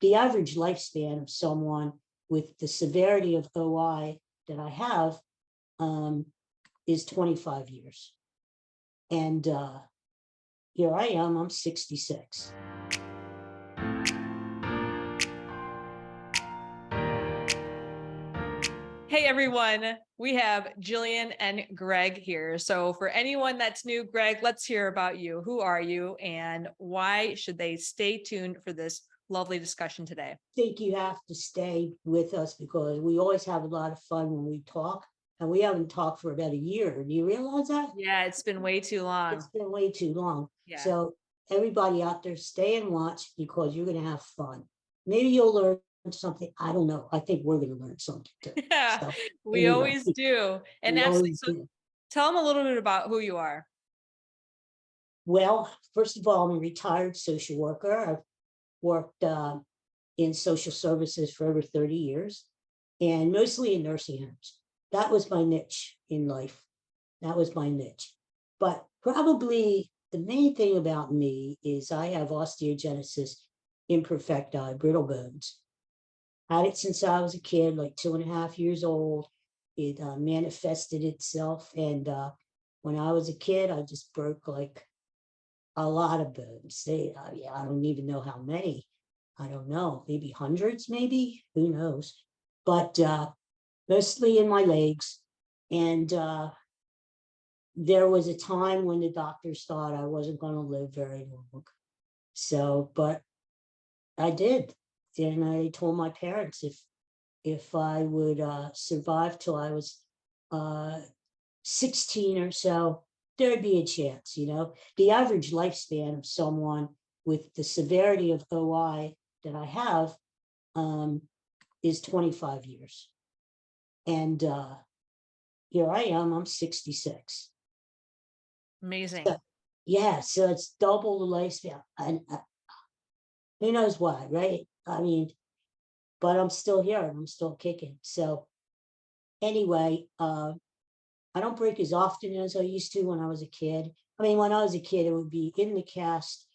the average lifespan of someone with the severity of OI that I have is 25 years. And here I am, I'm 66. Hey everyone, we have Jillian and Greg here. So for anyone that's new, Greg, let's hear about you. Who are you and why should they stay tuned for this lovely discussion today? I think you have to stay with us because we always have a lot of fun when we talk, and we haven't talked for about a year. Do you realize that? Yeah, it's been way too long. It's been way too long. Yeah. So everybody out there, stay and watch because you're going to have fun. Maybe you'll learn something. I don't know. I think we're going to learn something too. Yeah, So, we anyway, always do. And we actually, always so do. tell them a little bit about who you are. Well, first of all, I'm a retired social worker. I've worked in social services for over 30 years and mostly in nursing homes. That was my niche in life. That was my niche. But probably the main thing about me is I have osteogenesis imperfecta, brittle bones. Had it since I was a kid, like 2.5 years old. It manifested itself. And when I was a kid, I just broke like a lot of bones. I don't even know how many. I don't know, maybe hundreds, maybe, who knows? But mostly in my legs. And there was a time when the doctors thought I wasn't going to live very long. So, but I did. Then I told my parents if I would survive till I was 16 or so, there'd be a chance, you know. The average lifespan of someone with the severity of OI that I have is 25 years. And here I am, I'm 66. Amazing. So, yeah, so it's double the lifespan. And who knows why, right? I mean, but I'm still here and I'm still kicking. So anyway, I don't break as often as I used to when I was a kid. I mean, when I was a kid, it would be in the cast,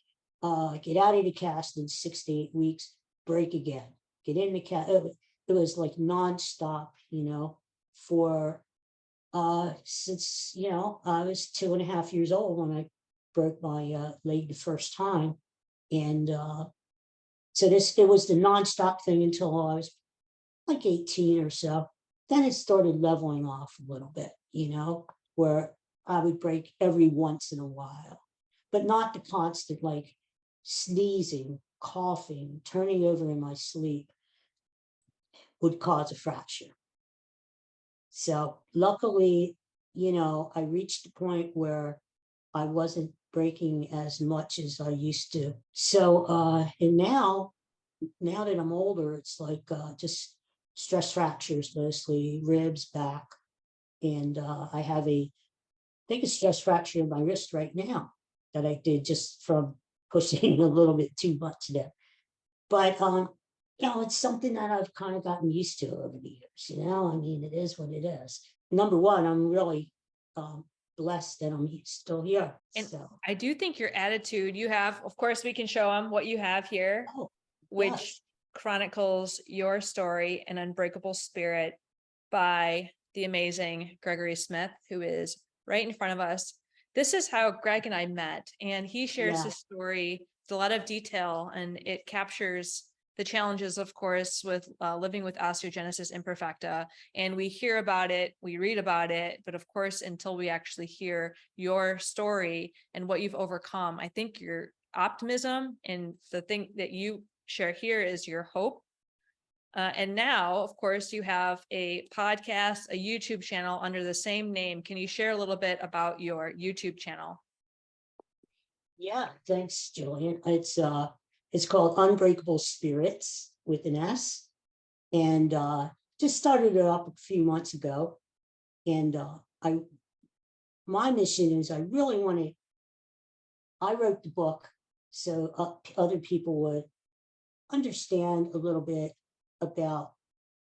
get out of the cast in 6 to 8 weeks, break again, get in the cast. It was like nonstop, you know, for since, you know, I was 2.5 years old when I broke my leg the first time. And so it was the nonstop thing until I was like 18 or so. Then it started leveling off a little bit, you know, where I would break every once in a while, but not the constant like sneezing, coughing, turning over in my sleep would cause a fracture. So luckily, you know, I reached the point where I wasn't breaking as much as I used to. So, and now that I'm older, it's like just stress fractures, mostly ribs, back. And I have I think a stress fracture in my wrist right now that I did just from pushing a little bit too much there. But, you know, it's something that I've kind of gotten used to over the years, you know, I mean, it is what it is. Number one, I'm really blessed that I'm still here. And so, I do think your attitude you have, of course, we can show them what you have here, oh, which yes. chronicles your story, An Unbreakable Spirit by the amazing Gregory Smith, who is right in front of us. This is how Greg and I met, and he shares Yeah. his story with a lot of detail, and it captures the challenges, of course, with living with osteogenesis imperfecta. And we hear about it, we read about it, but of course, until we actually hear your story and what you've overcome, I think your optimism and the thing that you share here is your hope. And now, of course, you have a podcast, a YouTube channel under the same name. Can you share a little bit about your YouTube channel? Yeah, thanks, Julian. It's called Unbreakable Spirits with an S. And just started it up a few months ago. And my mission is I really want to, I wrote the book so other people would understand a little bit about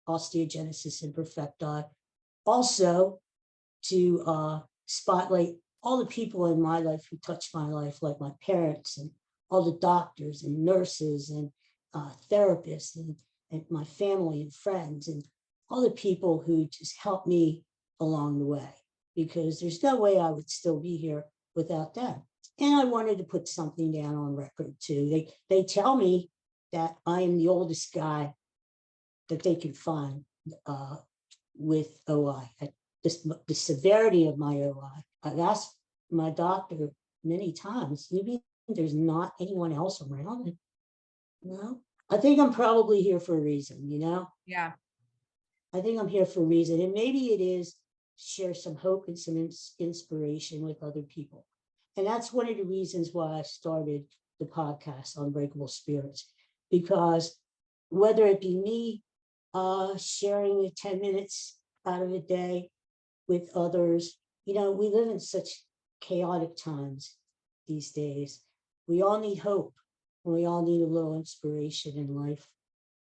osteogenesis imperfecta. Also to spotlight all the people in my life who touched my life, like my parents and all the doctors and nurses and therapists and my family and friends and all the people who just helped me along the way, because there's no way I would still be here without them. And I wanted to put something down on record too. They tell me that I am the oldest guy that they can find with OI. The severity of my OI. I've asked my doctor many times, you mean there's not anyone else around? No, I think I'm probably here for a reason, Yeah. I think I'm here for a reason. And maybe it is share some hope and some inspiration with other people. And that's one of the reasons why I started the podcast, Unbreakable Spirits, because whether it be me sharing the 10 minutes out of a day with others, we live in such chaotic times these days. We all need hope, and we all need a little inspiration in life.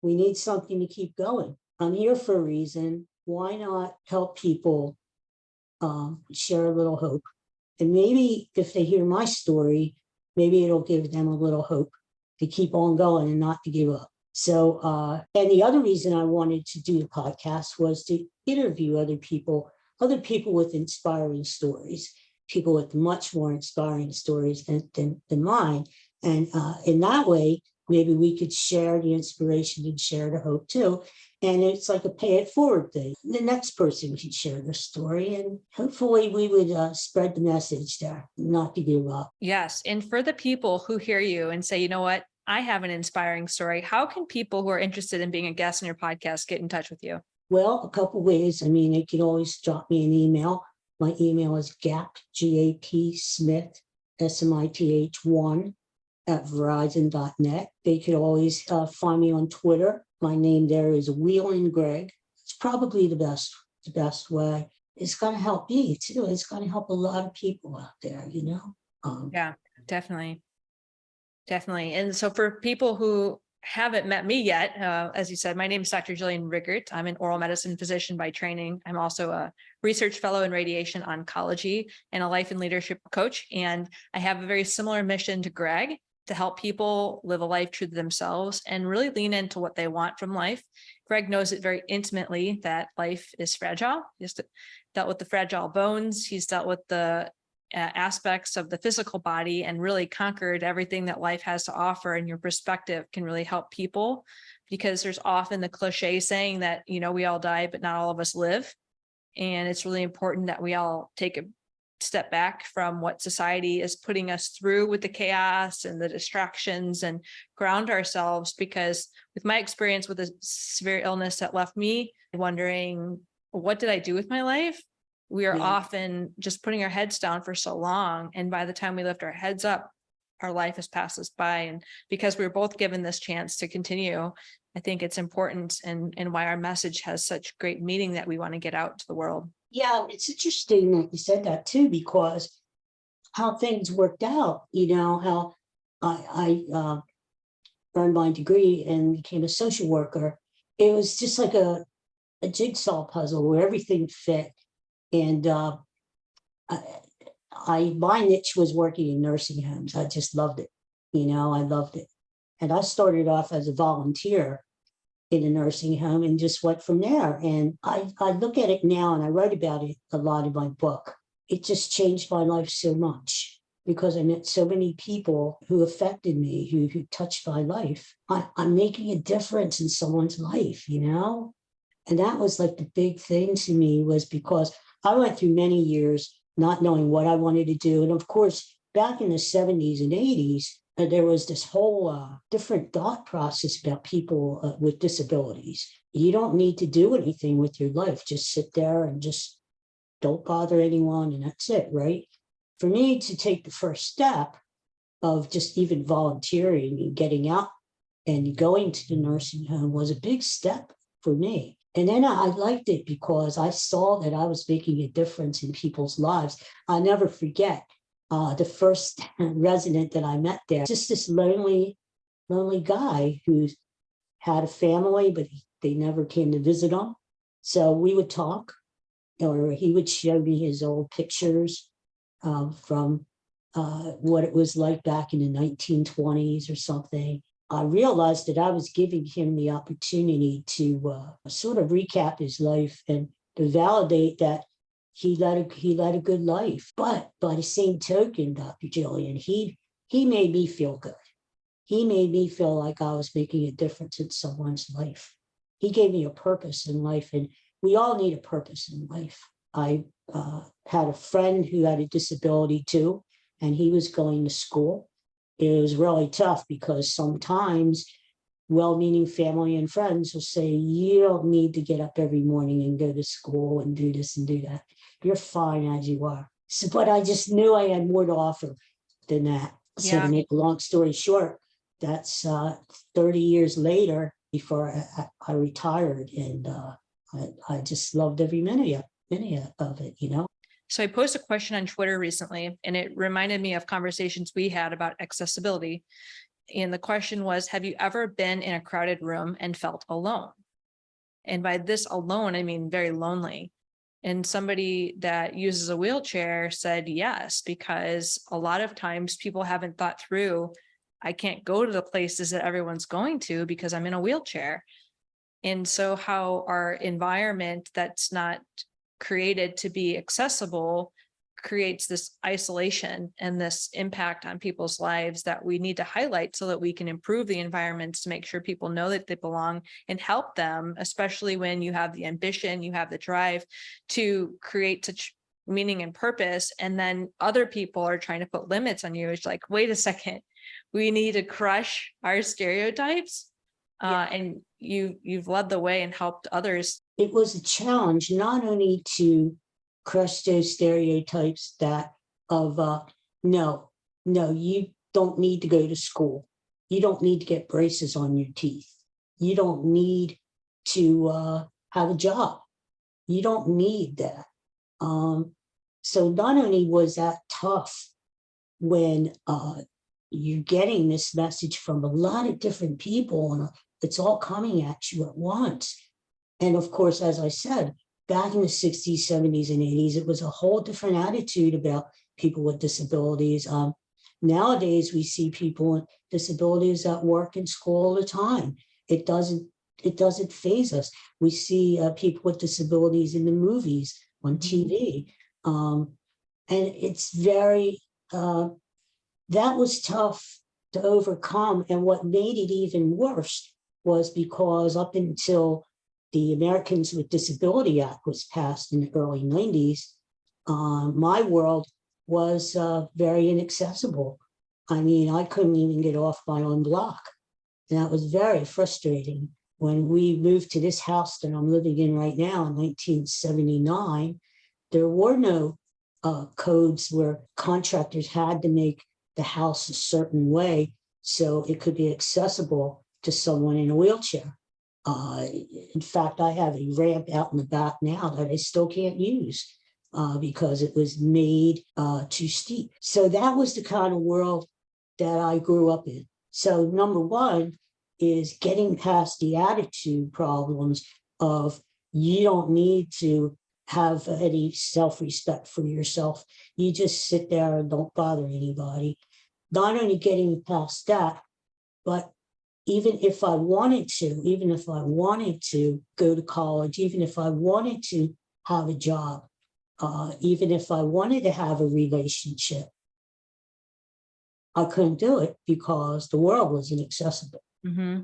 We need something to keep going. I'm here for a reason. Why not help people share a little hope? And maybe if they hear my story, maybe it'll give them a little hope to keep on going and not to give up. So, and the other reason I wanted to do the podcast was to interview other people with inspiring stories, people with much more inspiring stories than mine. And in that way, maybe we could share the inspiration and share the hope too. And it's like a pay it forward thing. The next person could share their story, and hopefully we would spread the message there, not to give up. Yes. And for the people who hear you and say, you know what, I have an inspiring story, how can people who are interested in being a guest on your podcast get in touch with you? Well, a couple ways. I mean, they can always drop me an email. My email is gapsmith, SMITH1 @verizon.net. They could always find me on Twitter. My name there is Wheelin' Greg. It's probably the best way. It's going to help me too. It's going to help a lot of people out there, Yeah, definitely. Definitely. And so for people who haven't met me yet, as you said, my name is Dr. Jillian Rickert. I'm an oral medicine physician by training. I'm also a research fellow in radiation oncology and a life and leadership coach. And I have a very similar mission to Greg, to help people live a life true to themselves and really lean into what they want from life. Greg knows it very intimately that life is fragile. He's dealt with the fragile bones. He's dealt with the aspects of the physical body and really conquered everything that life has to offer. And your perspective can really help people, because there's often the cliche saying that, we all die, but not all of us live. And it's really important that we all take a step back from what society is putting us through with the chaos and the distractions and ground ourselves. Because with my experience with a severe illness that left me wondering, what did I do with my life? We are often just putting our heads down for so long. And by the time we lift our heads up, our life has passed us by. And because we were both given this chance to continue, I think it's important and why our message has such great meaning that we want to get out to the world. Yeah, it's interesting that you said that too, because how things worked out, how I earned my degree and became a social worker. It was just like a jigsaw puzzle where everything fit. And my niche was working in nursing homes. I just loved it. I loved it. And I started off as a volunteer in a nursing home and just went from there. And I look at it now and I write about it a lot in my book. It just changed my life so much because I met so many people who affected me, who touched my life. I'm making a difference in someone's life, And that was like the big thing to me, was because I went through many years not knowing what I wanted to do. And of course, back in the 70s and 80s, there was this whole different thought process about people with disabilities. You don't need to do anything with your life. Just sit there and just don't bother anyone. And that's it, right? For me to take the first step of just even volunteering and getting out and going to the nursing home was a big step for me. And then I liked it because I saw that I was making a difference in people's lives. I'll never forget the first resident that I met there, just this lonely guy who had a family, but they never came to visit him. So we would talk, or he would show me his old pictures from what it was like back in the 1920s or something. I realized that I was giving him the opportunity to sort of recap his life and to validate that he led a good life. But by the same token, Dr. Jillian, he made me feel good. He made me feel like I was making a difference in someone's life. He gave me a purpose in life, and we all need a purpose in life. I had a friend who had a disability too, and he was going to school. It was really tough because sometimes well-meaning family and friends will say, you don't need to get up every morning and go to school and do this and do that. You're fine as you are. So, but I just knew I had more to offer than that. So to make a long story short, that's 30 years later before I retired, and I just loved every minute of it, you know. So I posted a question on Twitter recently, and it reminded me of conversations we had about accessibility. And the question was, have you ever been in a crowded room and felt alone? And by this alone, I mean very lonely. And somebody that uses a wheelchair said yes, because a lot of times people haven't thought through, I can't go to the places that everyone's going to because I'm in a wheelchair. And so how our environment that's not created to be accessible creates this isolation and this impact on people's lives that we need to highlight so that we can improve the environments to make sure people know that they belong and help them, especially when you have the ambition, you have the drive to create such meaning and purpose, and then other people are trying to put limits on you. It's like, wait a second, we need to crush our stereotypes. And you've led the way and helped others. It was a challenge not only to crush those stereotypes that of no, you don't need to go to school. You don't need to get braces on your teeth. You don't need to have a job. You don't need that. So not only was that tough when you're getting this message from a lot of different people and it's all coming at you at once. And of course, as I said, back in the 60s, 70s, and 80s, it was a whole different attitude about people with disabilities. Nowadays, we see people with disabilities that work in school all the time. It doesn't faze us. We see people with disabilities in the movies, on TV. And it's very, that was tough to overcome. And what made it even worse was because up until the Americans with Disability Act was passed in the early 90s, my world was very inaccessible. I mean, I couldn't even get off my own block. And that was very frustrating. When we moved to this house that I'm living in right now in 1979, there were no codes where contractors had to make the house a certain way so it could be accessible to someone in a wheelchair. In fact, I have a ramp out in the back now that I still can't use because it was made too steep. So that was the kind of world that I grew up in. So number one is getting past the attitude problems of you don't need to have any self-respect for yourself. You just sit there and don't bother anybody. Not only getting past that, but even if I wanted to go to college, even if I wanted to have a job, even if I wanted to have a relationship, I couldn't do it because the world was inaccessible. Mm-hmm.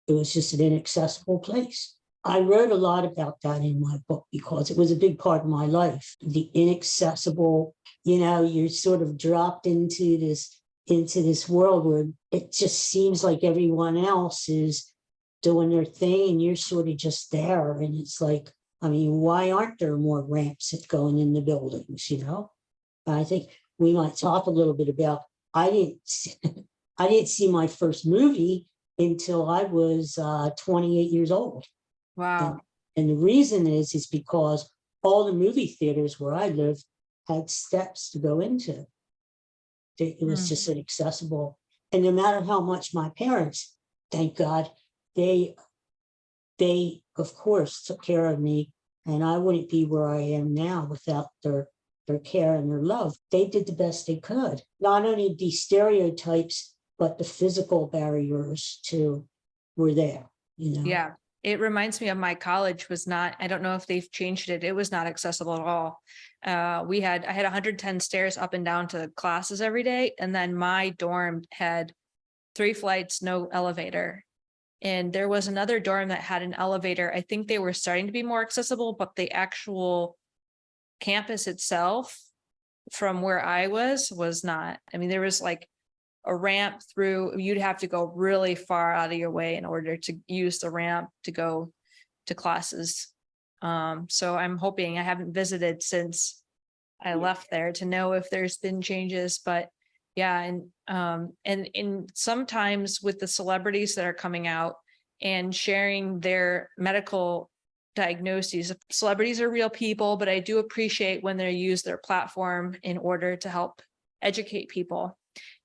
It was just an inaccessible place. I wrote a lot about that in my book because it was a big part of my life. The inaccessible, you're sort of dropped into this world where it just seems like everyone else is doing their thing and you're sort of just there. And it's like, I mean, why aren't there more ramps going in the buildings, I think we might talk a little bit about, I didn't see my first movie until I was 28 years old. Wow. And the reason is because all the movie theaters where I lived had steps to go into. It was just inaccessible. And no matter how much my parents, thank God, they of course took care of me, and I wouldn't be where I am now without their care and their love. They did the best they could. Not only these stereotypes, but the physical barriers too were there, you know? Yeah, it reminds me of my college was not, I don't know if they've changed it. It was not accessible at all. I had 110 stairs up and down to classes every day. And then my dorm had 3 flights, no elevator. And there was another dorm that had an elevator. I think they were starting to be more accessible, but the actual campus itself from where I was not. I mean, there was like a ramp through, you'd have to go really far out of your way in order to use the ramp to go to classes. So I'm hoping, I haven't visited since I left there to know if there's been changes, but yeah. And sometimes with the celebrities that are coming out and sharing their medical diagnoses, celebrities are real people, but I do appreciate when they use their platform in order to help educate people.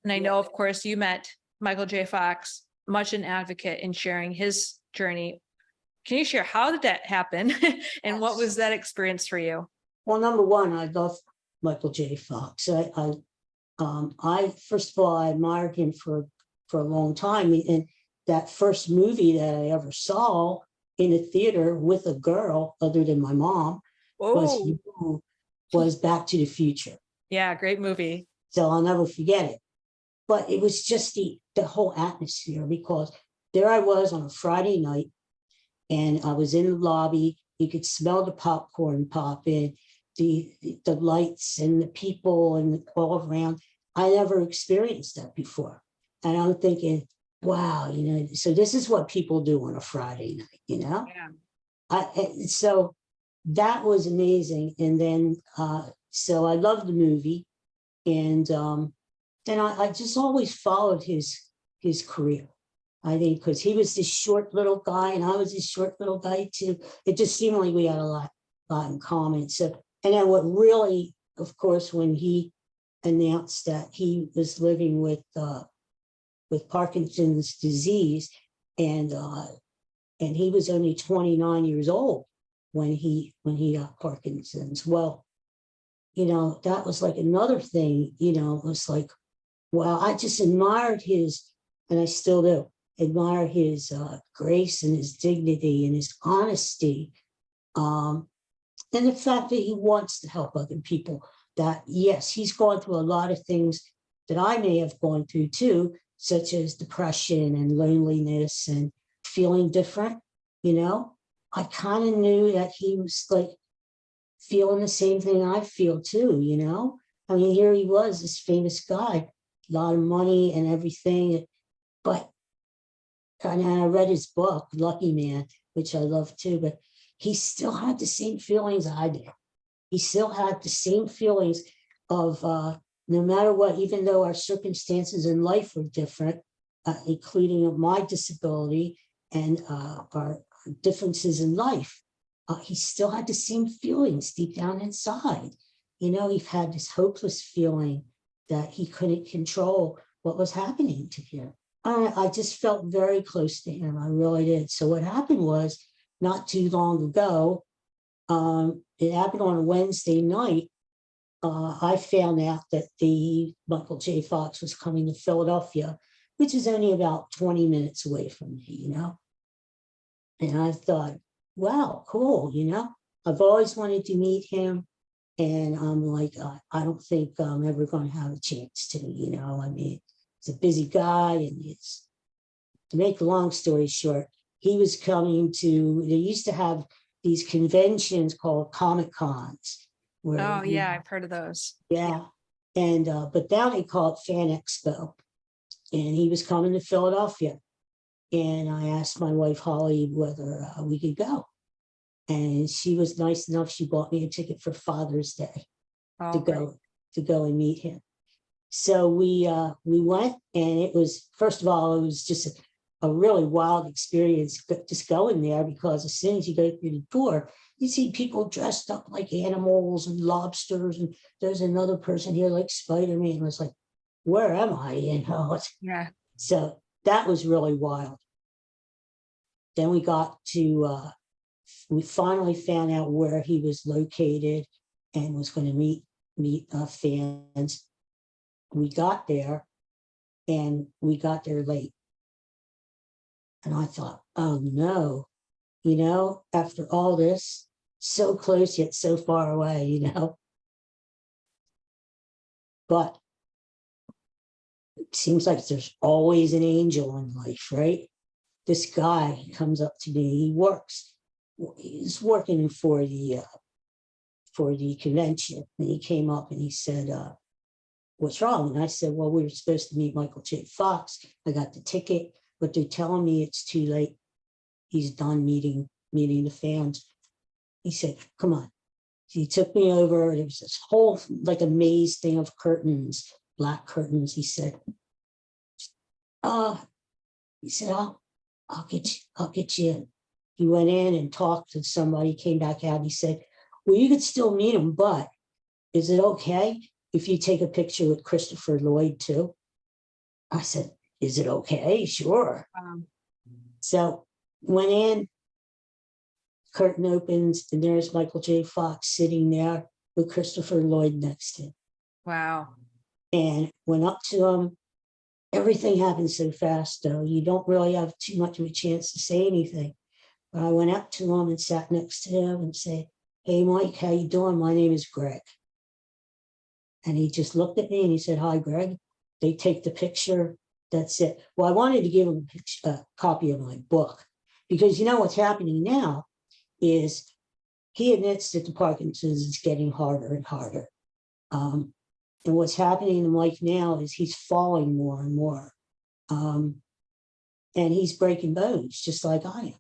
And I know, of course, you met Michael J. Fox, much an advocate in sharing his journey. Can you share, how did that happen? And what was that experience for you? Well, number one, I love Michael J. Fox. I first of all, I admired him for a long time. And that first movie that I ever saw in a theater with a girl other than my mom was Back to the Future. Yeah, great movie. So I'll never forget it. But it was just the whole atmosphere, because there I was on a Friday night and I was in the lobby. You could smell the popcorn popping, the lights and the people and all around. I never experienced that before. And I'm thinking, wow, you know, so this is what people do on a Friday night, you know? Yeah. So that was amazing. And then, so I loved the movie. And then I just always followed his career. I think because he was this short little guy and I was this short little guy too. It just seemed like we had a lot in common. So, and then what really, of course, when he announced that he was living with Parkinson's disease, and he was only 29 years old when he got Parkinson's. Well, you know, that was like another thing, you know, it was like, wow, I just admired his, and I still do, admire his grace and his dignity and his honesty. And the fact that he wants to help other people, that yes, he's gone through a lot of things that I may have gone through too, such as depression and loneliness and feeling different, you know. I kind of knew that he was like feeling the same thing I feel too, you know. I mean, here he was, this famous guy, a lot of money and everything. But and I read his book, Lucky Man, which I love too, but he still had the same feelings I did. He still had the same feelings of no matter what, even though our circumstances in life were different, including my disability and our differences in life, he still had the same feelings deep down inside. You know, he had this hopeless feeling that he couldn't control what was happening to him. I just felt very close to him. I really did. So what happened was, not too long ago, it happened on a Wednesday night. I found out that the Michael J. Fox was coming to Philadelphia, which is only about 20 minutes away from me, you know. And I thought, wow, cool, you know. I've always wanted to meet him. And I'm like, I don't think I'm ever going to have a chance to, you know. I mean, he's a busy guy, and it's, to make a long story short, he was coming to, they used to have these conventions called Comic Cons. Oh yeah, I've heard of those. Yeah. And, but now they call it Fan Expo. And he was coming to Philadelphia. And I asked my wife, Holly, whether we could go. And she was nice enough. She bought me a ticket for Father's Day to go and meet him. So we went, and it was, first of all, it was just a really wild experience just going there, because as soon as you go through the door, you see people dressed up like animals and lobsters, and there's another person here like Spider-Man. I was like, where am I? You know? Yeah. So that was really wild. Then we got to, we finally found out where he was located and was going to meet fans. We got there, and we got there late. And I thought, oh no, after all this, so close yet so far away, But it seems like there's always an angel in life, right? This guy comes up to me. He's working for the convention, and he came up and he said, what's wrong? And I said, well, we were supposed to meet Michael J. Fox. I got the ticket, but they're telling me it's too late. He's done meeting the fans. He said, come on. He took me over. There was this whole like a maze thing of curtains, black curtains. He said, I'll get you in. He went in and talked to somebody, came back out. He said, well, you could still meet him, but is it okay if you take a picture with Christopher Lloyd too? I said, is it okay? Sure. So went in, curtain opens, and there's Michael J. Fox sitting there with Christopher Lloyd next to him. Wow. And went up to him. Everything happened so fast, though. You don't really have too much of a chance to say anything. But I went up to him and sat next to him and said, hey, Mike, how you doing? My name is Greg. And he just looked at me and he said, hi, Greg. They take the picture. That's it. Well, I wanted to give him a copy of my book, because what's happening now is he admits that the Parkinson's is getting harder and harder. And what's happening to Mike now is he's falling more and more. And he's breaking bones, just like I am.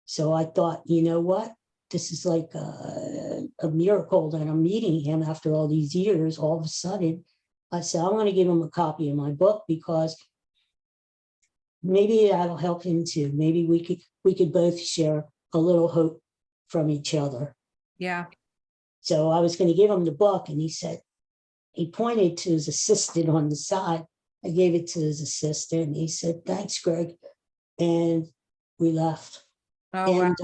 So I thought, you know what? This is like a miracle that I'm meeting him after all these years. All of a sudden, I said, I'm going to give him a copy of my book, because maybe that'll help him too. Maybe we could both share a little hope from each other. Yeah. So I was going to give him the book, and he pointed to his assistant on the side. I gave it to his assistant, and he said, thanks, Greg. And we left. Oh, And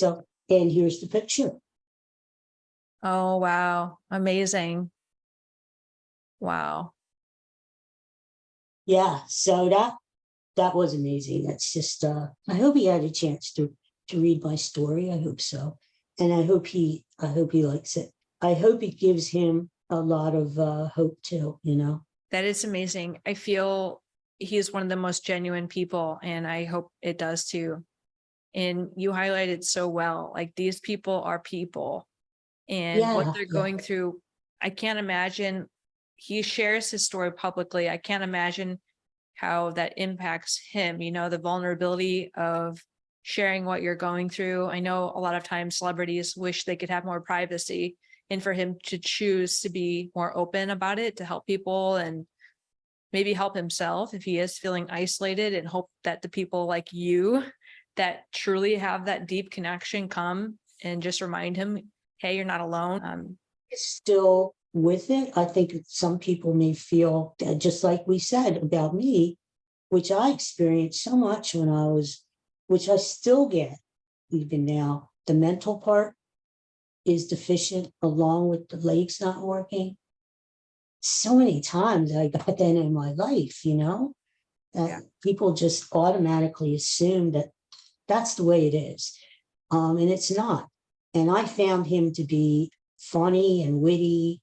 wow. and here's the picture. Oh, wow. Amazing. Wow. Yeah. So that was amazing. That's just, I hope he had a chance to read my story. I hope so. And I hope he likes it. I hope it gives him a lot of hope too, That is amazing. I feel he's one of the most genuine people, and I hope it does too. And you highlighted so well, like, these people are people, and what they're going through. I can't imagine. He shares his story publicly. I can't imagine how that impacts him, the vulnerability of sharing what you're going through. I know a lot of times celebrities wish they could have more privacy, and for him to choose to be more open about it, to help people and maybe help himself if he is feeling isolated, and hope that the people like you that truly have that deep connection come and just remind him, hey, you're not alone. Still with it. I think some people may feel that, just like we said about me, which I experienced so much which I still get even now. The mental part is deficient, along with the legs not working. So many times I got that in my life, that people just automatically assume that that's the way it is. And it's not. And I found him to be funny and witty,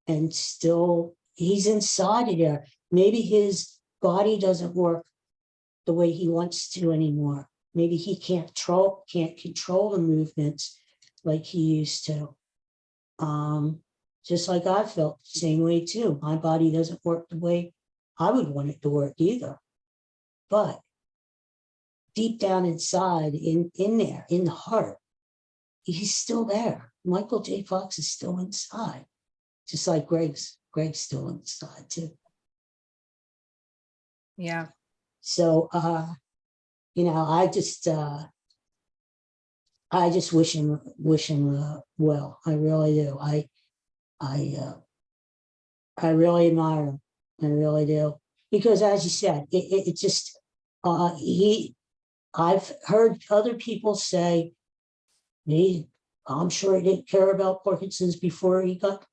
and still he's inside of there. Maybe his body doesn't work the way he wants to anymore. Maybe he can't control the movements like he used to. Just like I felt the same way too. My body doesn't work the way I would want it to work either. But deep down inside, in there, in the heart, he's still there. Michael J. Fox is still inside, just like Greg's still inside too. Yeah. So, I just wish him well. I really do. I really admire him. I really do, because, as you said, it just I've heard other people say, I'm sure he didn't care about Parkinson's before he got.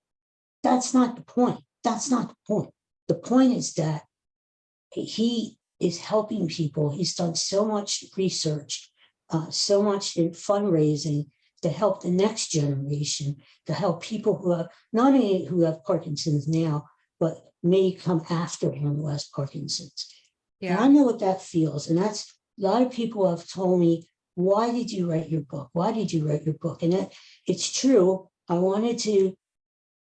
That's not the point. That's not the point. the point is that he is helping people. He's done so much research, so much in fundraising to help the next generation, to help people who have, not only who have Parkinson's now, but may come after him who has Parkinson's. And I Yeah. know what that feels. And that's, a lot of people have told me, why did you write your book? Why did you write your book? And that, it's true. I wanted to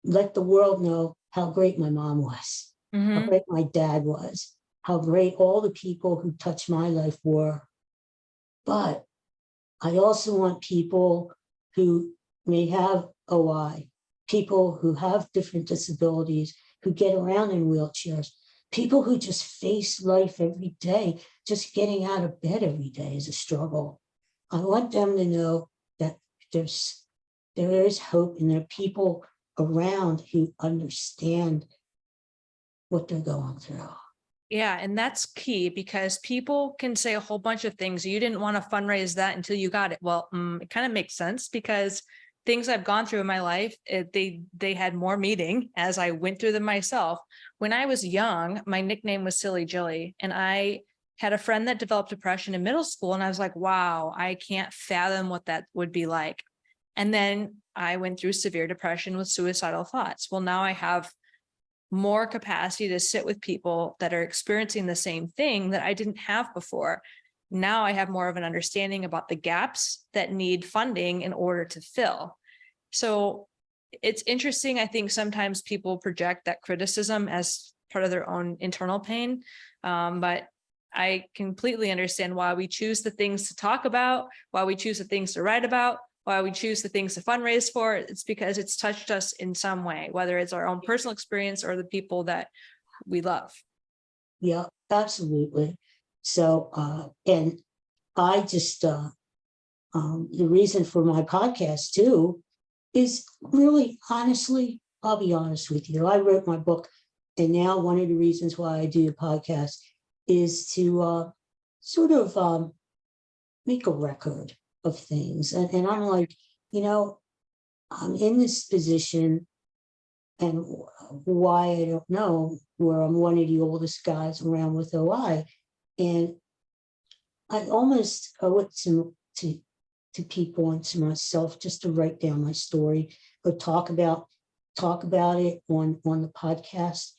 let the world know how great my mom was, how great my dad was, how great all the people who touched my life were. But I also want people who may have OI, people who have different disabilities, who get around in wheelchairs, people who just face life every day. Just getting out of bed every day is a struggle. I want them to know that there is hope, and there are people around who understand what they're going through. Yeah, and that's key, because people can say a whole bunch of things. You didn't want to fundraise that until you got it. Well, it kind of makes sense, because things I've gone through in my life, they had more meaning as I went through them myself. When I was young, my nickname was Silly Jilly, and I had a friend that developed depression in middle school, and I was like, wow, I can't fathom what that would be like. And then I went through severe depression with suicidal thoughts. Well, now I have more capacity to sit with people that are experiencing the same thing that I didn't have before. Now I have more of an understanding about the gaps that need funding in order to fill. So it's interesting. I think sometimes people project that criticism as part of their own internal pain. But I completely understand why we choose the things to talk about, why we choose the things to write about, why we choose the things to fundraise for. It's because it's touched us in some way, whether it's our own personal experience or the people that we love. Yeah, absolutely. So, and I just, the reason for my podcast too is really, honestly, I'll be honest with you. I wrote my book, and now one of the reasons why I do the podcast is to sort of make a record of things. And I'm like, I'm in this position, and why I don't know, where I'm one of the oldest guys around with OI. And I almost owe it to people and to myself just to write down my story or talk about it on the podcast.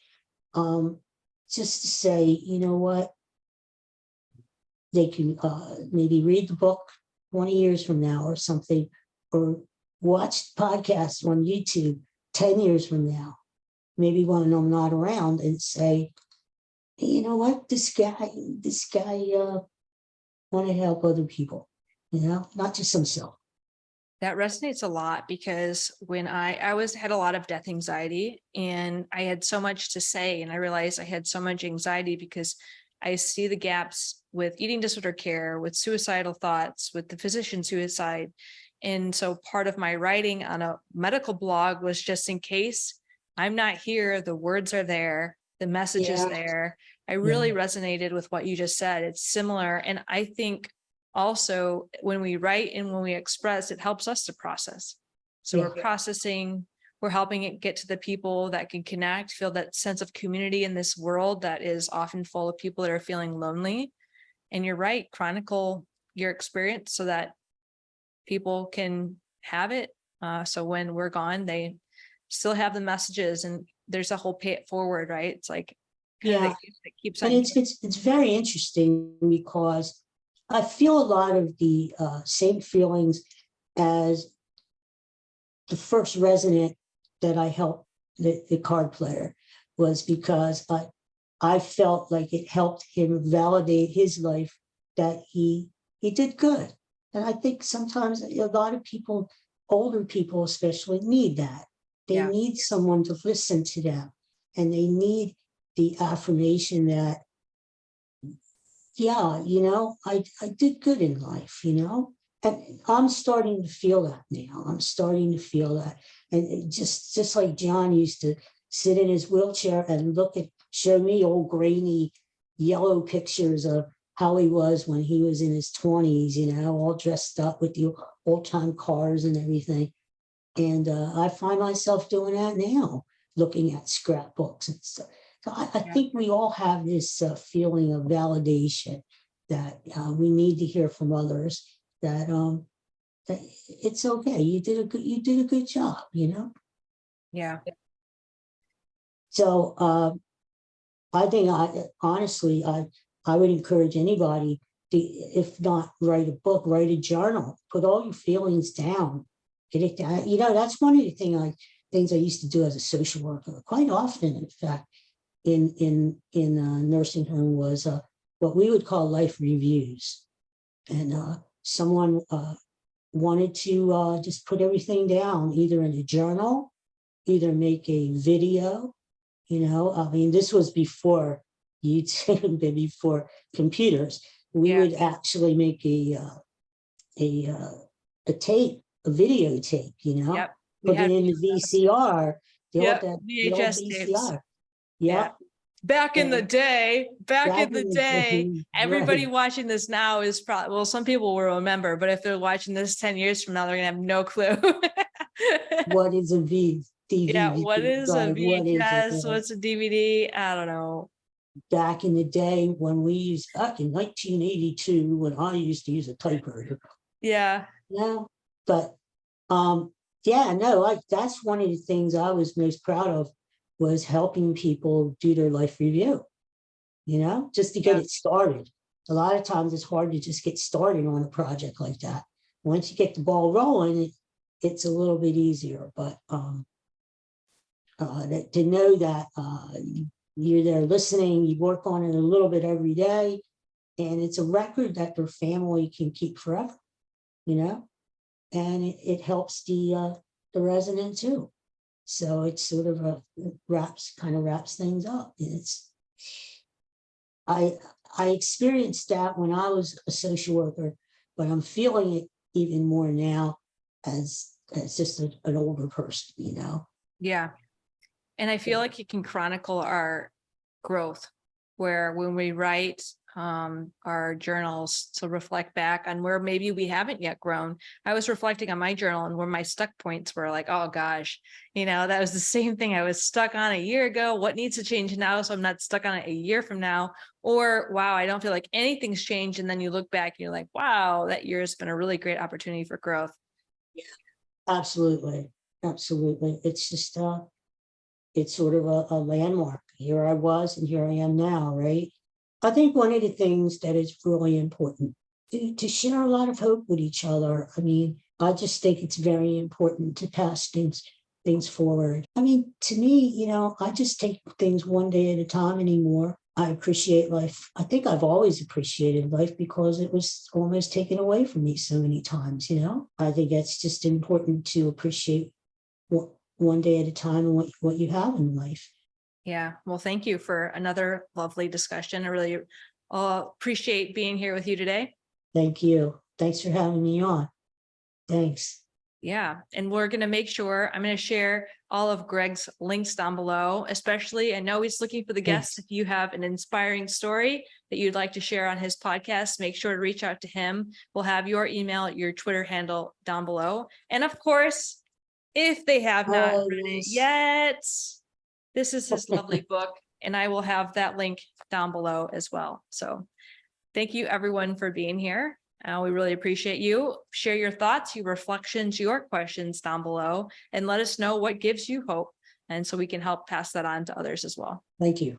Just to say, you know what, they can maybe read the book 20 years from now or something, or watch podcasts on YouTube 10 years from now, maybe when I'm not around, and say, hey, you know what, this guy want to help other people, not just himself. That resonates a lot, because when I always had a lot of death anxiety, and I had so much to say, and I realized I had so much anxiety because I see the gaps with eating disorder care, with suicidal thoughts, with the physician suicide. And so part of my writing on a medical blog was just in case I'm not here, the words are there, the message is there. I really resonated with what you just said. It's similar. And I think also when we write and when we express, it helps us to process. So we're processing, we're helping it get to the people that can connect, feel that sense of community in this world that is often full of people that are feeling lonely. And you're right, chronicle your experience so that people can have it. So when we're gone, they still have the messages, and there's a whole pay it forward, right? It's like, Yeah, it keeps and on. it's very interesting, because I feel a lot of the same feelings as the first resident that I helped, the card player, was because I felt like it helped him validate his life, that he did good. And I think sometimes a lot of people, older people especially, need that. They need someone to listen to them, and they need the affirmation that, I did good in life, and I'm starting to feel that now. I'm starting to feel that. And just like John used to sit in his wheelchair and show me old grainy yellow pictures of how he was when he was in his 20s, all dressed up with the old time cars and everything. And I find myself doing that now, looking at scrapbooks and stuff. So I Yeah. think we all have this feeling of validation that we need to hear from others that it's okay. You did a good job, you know? Yeah. So I think honestly, I would encourage anybody to, if not write a book, write a journal, put all your feelings down, get it down. You know, that's one of the things I used to do as a social worker quite often, in fact, in nursing home was what we would call life reviews. And someone wanted to just put everything down, either in a journal, either make a video. You know, I mean, this was before YouTube and before computers. We Yeah. would actually make a tape, a videotape. You know, Yep. We put it had in the VCR, yep, the old VHS tapes. VCR. Yeah. Yep. Back in the And day, back back in the in the day, day, everybody right? watching this now is probably, well, some people will remember, but if they're watching this 10 years from now, they're gonna have no clue. What is a Yeah, DVD? what is a Right? What is it? VHS? What's a DVD? I don't know. Back in the day when we used, back in 1982, when I used to use a typewriter. Yeah. Yeah, but yeah, no, like that's one of the things I was most proud of, was helping people do their life review, you know, just to get Yeah. it started. A lot of times it's hard to just get started on a project like that. Once you get the ball rolling, it's a little bit easier. But to know that you're there listening, you work on it a little bit every day, and it's a record that their family can keep forever, you know, and it helps the resident too. So it's sort of kind of wraps things up. And I experienced that when I was a social worker, but I'm feeling it even more now as just an older person, you know. Yeah. And I feel like it can chronicle our growth, where when we write our journals to reflect back on where maybe we haven't yet grown. I was reflecting on my journal and where my stuck points were, like, oh gosh, you know, that was the same thing I was stuck on a year ago. What needs to change now so I'm not stuck on it a year from now? Or, wow, I don't feel like anything's changed. And then you look back and you're like, wow, that year has been a really great opportunity for growth. Yeah, absolutely. Absolutely. It's just it's sort of a landmark. Here I was and here I am now, right? I think one of the things that is really important to share a lot of hope with each other. I mean, I just think it's very important to pass things forward. I mean, to me, you know, I just take things one day at a time anymore. I appreciate life. I think I've always appreciated life because it was almost taken away from me so many times, you know? I think it's just important to appreciate one day at a time and what you have in life. Yeah. Well, thank you for another lovely discussion. I really appreciate being here with you today. Thank you. Thanks for having me on. Thanks. Yeah. And we're going to make sure, I'm going to share all of Greg's links down below, especially I know he's looking for the guests. If you have an inspiring story that you'd like to share on his podcast, make sure to reach out to him. We'll have your email, your Twitter handle down below. And of course, if they have not read it yet, this is his lovely book, and I will have that link down below as well. So thank you everyone for being here. We really appreciate you. Share your thoughts, your reflections, your questions down below, and let us know what gives you hope. And so we can help pass that on to others as well. Thank you.